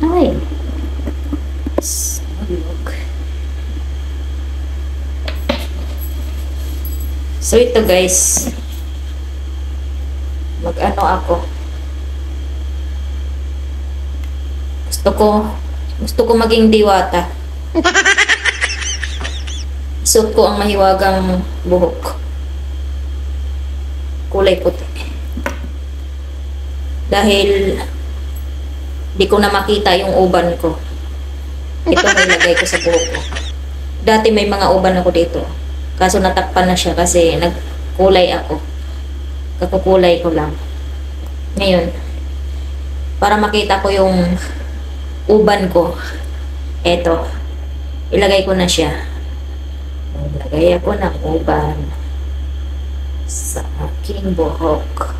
Ay. Salog. So ito guys, mag-ano ako. Gusto ko maging diwata. Suot ko ang mahiwagang buhok. Kulay puti. Dahil di ko na makita yung uban ko. Ito nilagay ko sa buhok ko. Dati may mga uban ako dito. Kaso natakpan na siya kasi nagkulay ako. Kakukulay ko lang. Ngayon, para makita ko yung uban ko, eto, ilagay ko na siya. Ilagay ako ng uban sa aking buhok.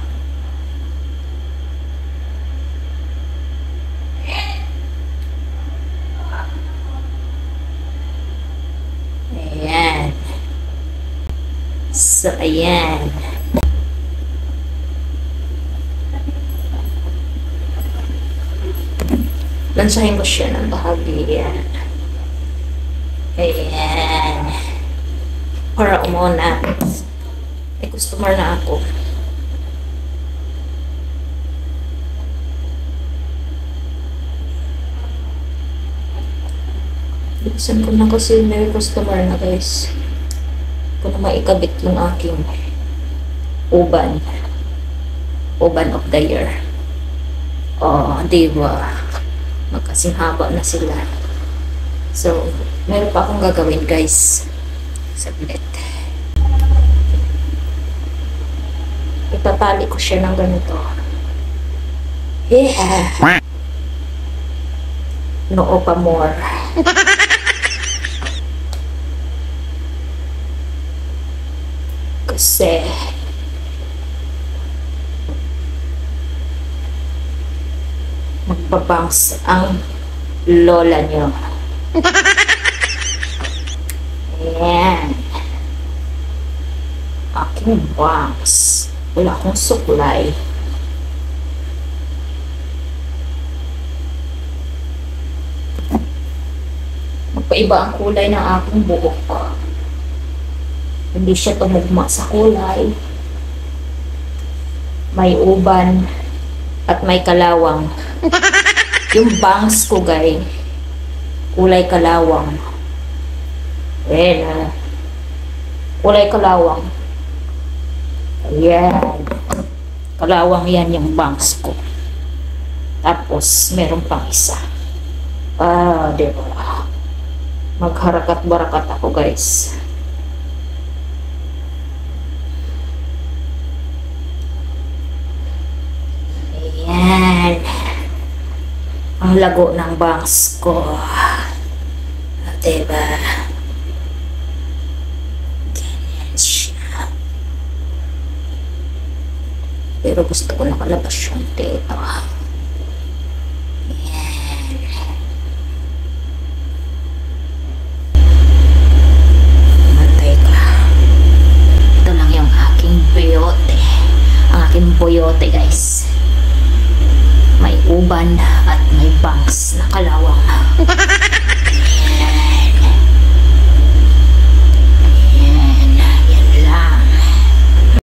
Ayan. So, ayan. Lansahin ko siya ng bahagi. Ayan. Ayan. Para umuna. May customer na ako. Buksan ko na kasi may customer na guys. Ko na maikabit yung aking uban. Uban of the year. Oh, diba? Magkasing haba na sila. So, meron pa akong gagawin guys. Saglit. Itatali ko siya ng ganito. Yeah. Noo pa more. Kasi magbabangs ang lola nyo. Ayan. Aking bangs. Wala akong suklay. Magpaiba ang kulay ng aking buhok. Hindi siya tumugma sa kulay. May uban at may kalawang. Yung bangs ko guys, kulay kalawang. Ayan. Kulay kalawang. Ayan. Kalawang yan yung bangs ko. Tapos meron pang isa. Ah, diba? Magharakat-barakat ako guys. Ayan. Ang lago ng bangs ko. Diba? Ganyan siya. Pero gusto ko nakalabas yung dito. Boyote guys, may uban at may bangs na kalawang.